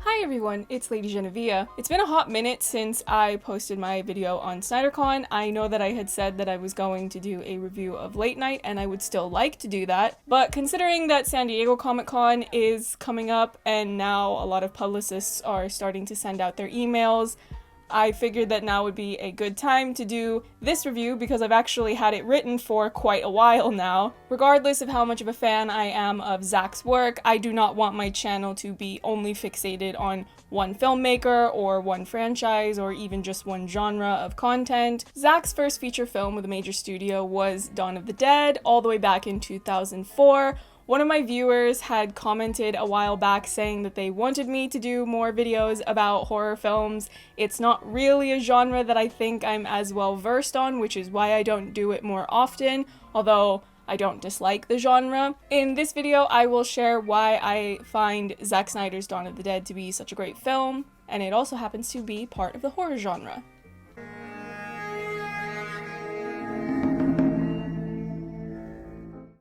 Hi everyone, it's LadyJenevia. It's been a hot minute since I posted my video on SnyderCon. I know that I had said that I was going to do a review of Late Night, and I would still like to do that, but considering that San Diego Comic-Con is coming up and now a lot of publicists are starting to send out their emails, I figured that now would be a good time to do this review because I've actually had it written for quite a while now. Regardless of how much of a fan I am of Zack's work, I do not want my channel to be only fixated on one filmmaker or one franchise or even just one genre of content. Zack's first feature film with a major studio was Dawn of the Dead, all the way back in 2004. One of my viewers had commented a while back saying that they wanted me to do more videos about horror films. It's not really a genre that I think I'm as well versed on, which is why I don't do it more often, although I don't dislike the genre. In this video, I will share why I find Zack Snyder's Dawn of the Dead to be such a great film, and it also happens to be part of the horror genre.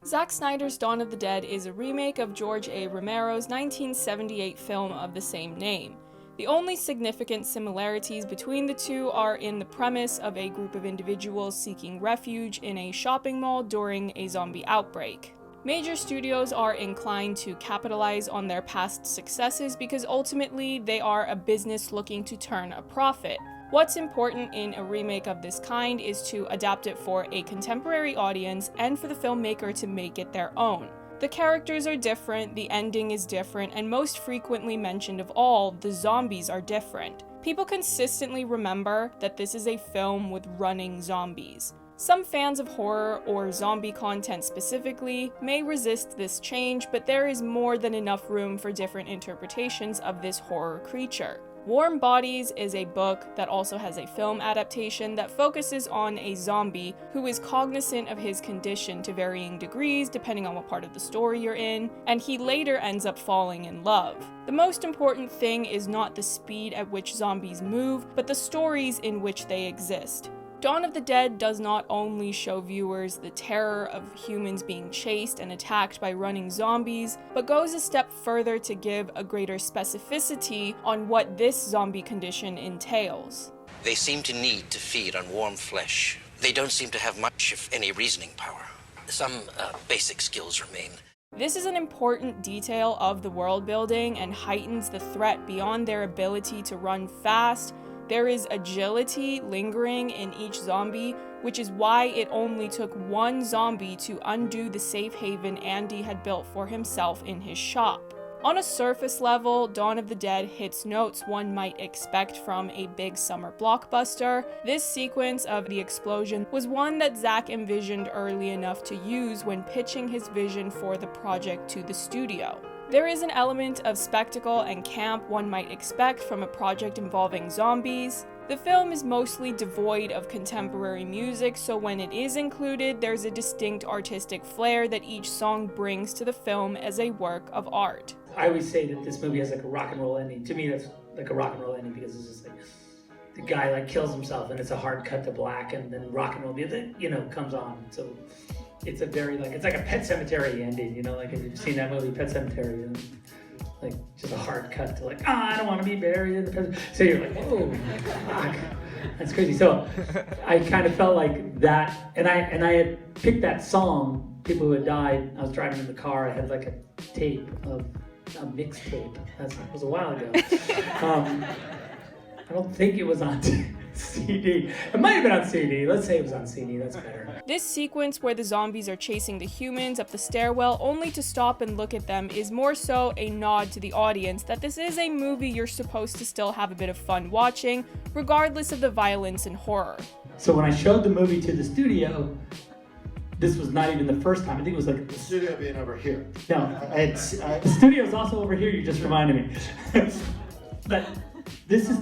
Zack Snyder's Dawn of the Dead is a remake of George A. Romero's 1978 film of the same name. The only significant similarities between the two are in the premise of a group of individuals seeking refuge in a shopping mall during a zombie outbreak. Major studios are inclined to capitalize on their past successes because ultimately they are a business looking to turn a profit. What's important in a remake of this kind is to adapt it for a contemporary audience and for the filmmaker to make it their own. The characters are different, the ending is different, and most frequently mentioned of all, the zombies are different. People consistently remember that this is a film with running zombies. Some fans of horror, or zombie content specifically, may resist this change, but there is more than enough room for different interpretations of this horror creature. Warm Bodies is a book that also has a film adaptation that focuses on a zombie who is cognizant of his condition to varying degrees depending on what part of the story you're in, and he later ends up falling in love. The most important thing is not the speed at which zombies move, but the stories in which they exist. Dawn of the Dead does not only show viewers the terror of humans being chased and attacked by running zombies, but goes a step further to give a greater specificity on what this zombie condition entails. They seem to need to feed on warm flesh. They don't seem to have much, if any, reasoning power. Some basic skills remain. This is an important detail of the world building and heightens the threat beyond their ability to run fast. There is agility lingering in each zombie, which is why it only took one zombie to undo the safe haven Andy had built for himself in his shop. On a surface level, Dawn of the Dead hits notes one might expect from a big summer blockbuster. This sequence of the explosion was one that Zack envisioned early enough to use when pitching his vision for the project to the studio. There is an element of spectacle and camp one might expect from a project involving zombies. The film is mostly devoid of contemporary music, so when it is included, there's a distinct artistic flair that each song brings to the film as a work of art. I always say that this movie has like a rock and roll ending. To me, that's like a rock and roll ending because it's just like the guy like kills himself and it's a hard cut to black, and then rock and roll music, comes on. So it's a very it's like a Pet Sematary ending, like if you've seen that movie Pet Sematary, like just a hard cut to I don't want to be buried in the Pet. So you're like, oh, fuck, that's crazy. So I kind of felt like that, and I had picked that song, People Who Had Died. I was driving in the car. I had like a tape of a mixtape. That was a while ago. I don't think it was on CD. It might have been on CD. Let's say it was on CD. That's better. This sequence where the zombies are chasing the humans up the stairwell only to stop and look at them is more so a nod to the audience that this is a movie you're supposed to still have a bit of fun watching, regardless of the violence and horror. So when I showed the movie to the studio, this was not even the first time. I think it was like the studio being over here. No, the studio's also over here. You just reminded me. But this is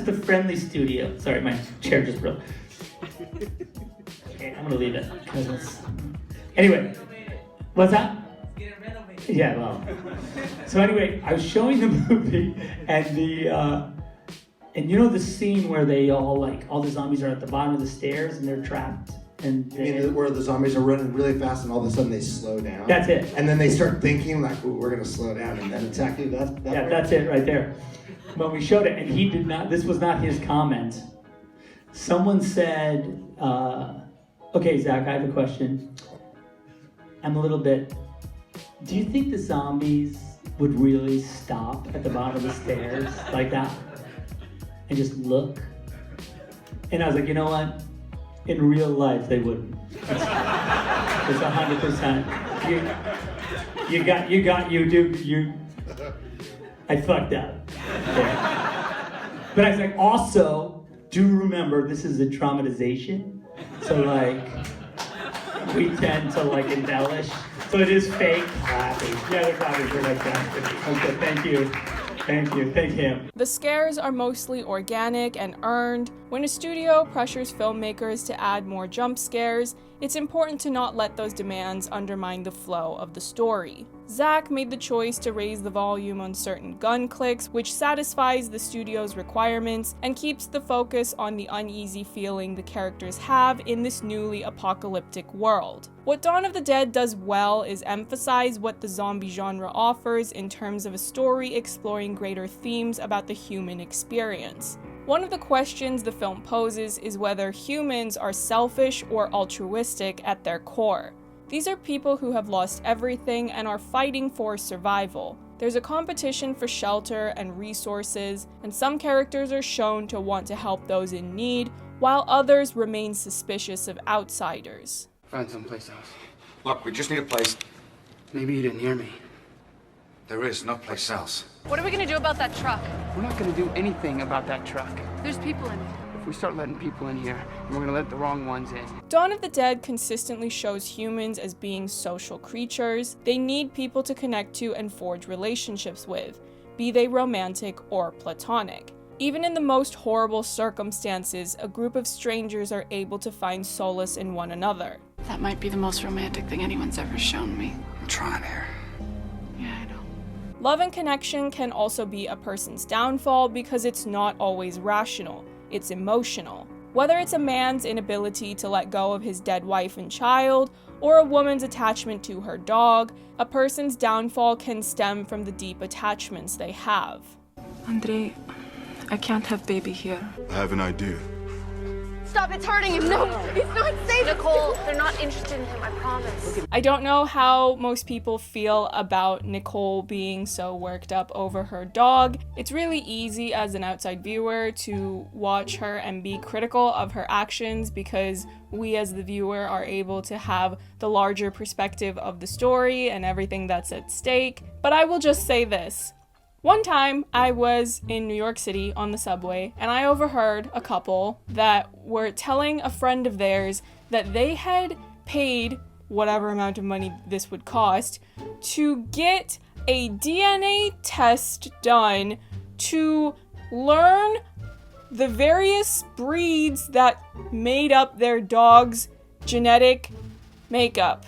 the friendly studio. Sorry, my chair just broke. Okay, I'm gonna leave it. Anyway, what's that? Yeah, well. So anyway, I was showing the movie, and the scene where they all the zombies are at the bottom of the stairs and they're trapped And You mean where the zombies are running really fast and all of a sudden they slow down? That's it. And then they start thinking like, ooh, we're gonna slow down and then attack you. That's it right there. When we showed it, and he did not, this was not his comment. Someone said, okay, Zach, I have a question. I'm a little bit, do you think the zombies would really stop at the bottom of the stairs like that and just look? And I was like, you know what? In real life, they wouldn't. It's 100%. I fucked up. Yeah. But I was like, also, do remember this is a traumatization. So like, we tend to like embellish. So it is fake clapping. Yeah, they're clapping for like that. Okay, thank you. Thank you. Thank him. The scares are mostly organic and earned. When a studio pressures filmmakers to add more jump scares, it's important to not let those demands undermine the flow of the story. Zack made the choice to raise the volume on certain gun clicks, which satisfies the studio's requirements and keeps the focus on the uneasy feeling the characters have in this newly apocalyptic world. What Dawn of the Dead does well is emphasize what the zombie genre offers in terms of a story exploring greater themes about the human experience. One of the questions the film poses is whether humans are selfish or altruistic at their core. These are people who have lost everything and are fighting for survival. There's a competition for shelter and resources, and some characters are shown to want to help those in need, while others remain suspicious of outsiders. Find someplace else. Look, we just need a place. Maybe you didn't hear me. There is no place else. What are we gonna do about that truck? We're not gonna do anything about that truck. There's people in it. If we start letting people in here, we're gonna let the wrong ones in. Dawn of the Dead consistently shows humans as being social creatures. They need people to connect to and forge relationships with, be they romantic or platonic. Even in the most horrible circumstances, a group of strangers are able to find solace in one another. That might be the most romantic thing anyone's ever shown me. I'm trying here. Yeah, I know. Love and connection can also be a person's downfall because it's not always rational, it's emotional. Whether it's a man's inability to let go of his dead wife and child, or a woman's attachment to her dog, a person's downfall can stem from the deep attachments they have. Andre, I can't have baby here. I have an idea. Stop, it's hurting him. No, it's not safe. Nicole, they're not interested in him, I promise. I don't know how most people feel about Nicole being so worked up over her dog. It's really easy as an outside viewer to watch her and be critical of her actions because we as the viewer are able to have the larger perspective of the story and everything that's at stake. But I will just say this. One time, I was in New York City on the subway, and I overheard a couple that were telling a friend of theirs that they had paid whatever amount of money this would cost to get a DNA test done to learn the various breeds that made up their dog's genetic makeup.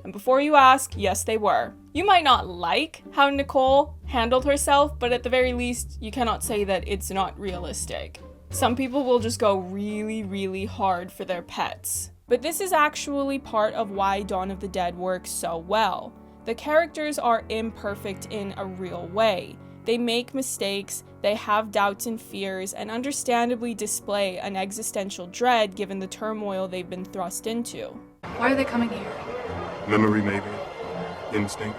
And before you ask, yes, they were. You might not like how Nicole handled herself, but at the very least, you cannot say that it's not realistic. Some people will just go really, really hard for their pets. But this is actually part of why Dawn of the Dead works so well. The characters are imperfect in a real way. They make mistakes, they have doubts and fears, and understandably display an existential dread given the turmoil they've been thrust into. Why are they coming here? Memory, maybe. Instinct.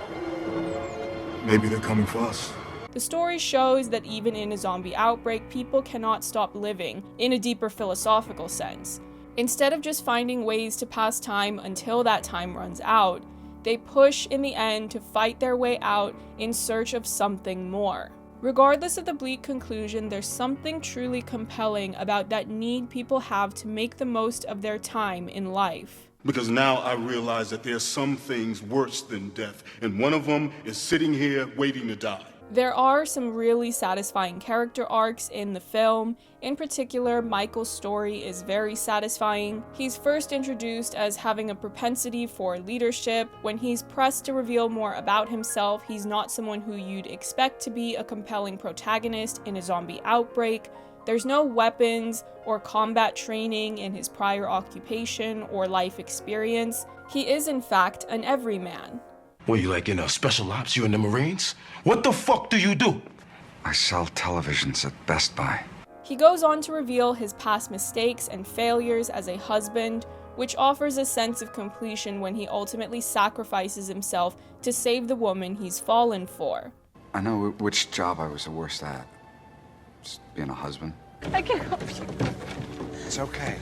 Maybe they're coming for us. The story shows that even in a zombie outbreak, people cannot stop living, in a deeper philosophical sense. Instead of just finding ways to pass time until that time runs out, they push in the end to fight their way out in search of something more. Regardless of the bleak conclusion, there's something truly compelling about that need people have to make the most of their time in life. Because now I realize that there's some things worse than death, and one of them is sitting here waiting to die. There are some really satisfying character arcs in the film. In particular, Michael's story is very satisfying. He's first introduced as having a propensity for leadership. When he's pressed to reveal more about himself, he's not someone who you'd expect to be a compelling protagonist in a zombie outbreak. There's no weapons or combat training in his prior occupation or life experience. He is, in fact, an everyman. What, you like in special ops? You in the Marines? What the fuck do you do? I sell televisions at Best Buy. He goes on to reveal his past mistakes and failures as a husband, which offers a sense of completion when he ultimately sacrifices himself to save the woman he's fallen for. I know which job I was the worst at. Just being a husband. I can help you. It's okay.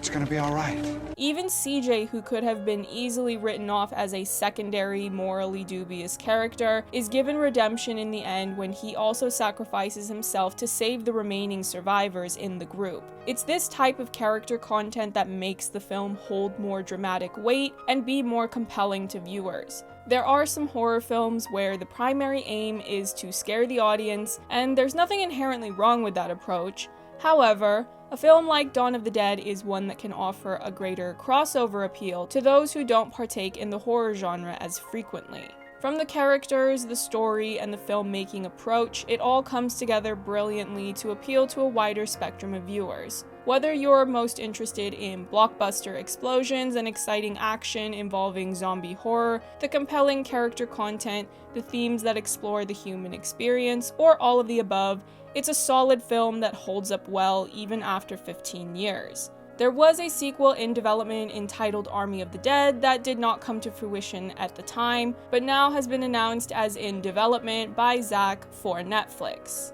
It's gonna be all right. Even CJ, who could have been easily written off as a secondary, morally dubious character, is given redemption in the end when he also sacrifices himself to save the remaining survivors in the group. It's this type of character content that makes the film hold more dramatic weight and be more compelling to viewers. There are some horror films where the primary aim is to scare the audience, and there's nothing inherently wrong with that approach. However, a film like Dawn of the Dead is one that can offer a greater crossover appeal to those who don't partake in the horror genre as frequently. From the characters, the story, and the filmmaking approach, it all comes together brilliantly to appeal to a wider spectrum of viewers. Whether you're most interested in blockbuster explosions and exciting action involving zombie horror, the compelling character content, the themes that explore the human experience, or all of the above, it's a solid film that holds up well even after 15 years. There was a sequel in development entitled Army of the Dead that did not come to fruition at the time, but now has been announced as in development by Zack for Netflix.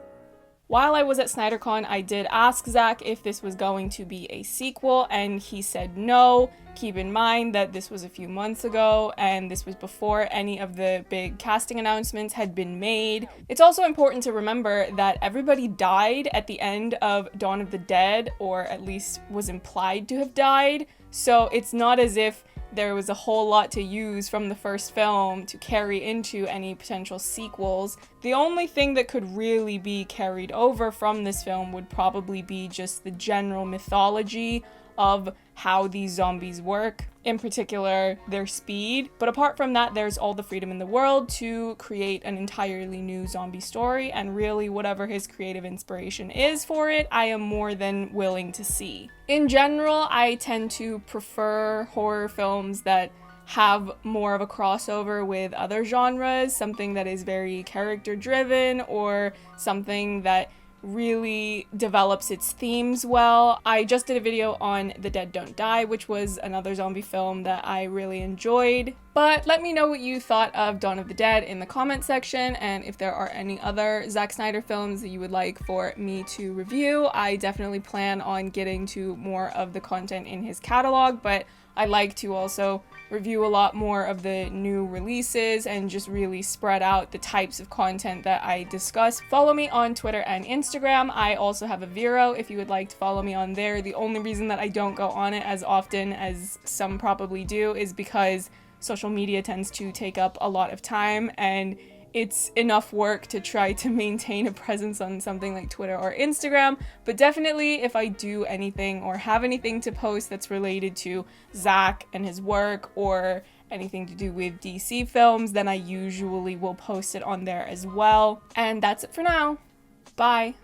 While I was at SnyderCon, I did ask Zack if this was going to be a sequel, and he said no. Keep in mind that this was a few months ago, and this was before any of the big casting announcements had been made. It's also important to remember that everybody died at the end of Dawn of the Dead, or at least was implied to have died, so it's not as if there was a whole lot to use from the first film to carry into any potential sequels. The only thing that could really be carried over from this film would probably be just the general mythology of how these zombies work, in particular their speed. But apart from that, there's all the freedom in the world to create an entirely new zombie story, and really whatever his creative inspiration is for it, I am more than willing to see. In general, I tend to prefer horror films that have more of a crossover with other genres, something that is very character driven or something that really develops its themes well. I just did a video on The Dead Don't Die, which was another zombie film that I really enjoyed. But let me know what you thought of Dawn of the Dead in the comment section, and if there are any other Zack Snyder films that you would like for me to review. I definitely plan on getting to more of the content in his catalog, but I like to also review a lot more of the new releases and just really spread out the types of content that I discuss. Follow me on Twitter and Instagram. I also have a Vero if you would like to follow me on there. The only reason that I don't go on it as often as some probably do is because social media tends to take up a lot of time, and it's enough work to try to maintain a presence on something like Twitter or Instagram. But definitely if I do anything or have anything to post that's related to Zack and his work or anything to do with DC films, then I usually will post it on there as well. And that's it for now. Bye.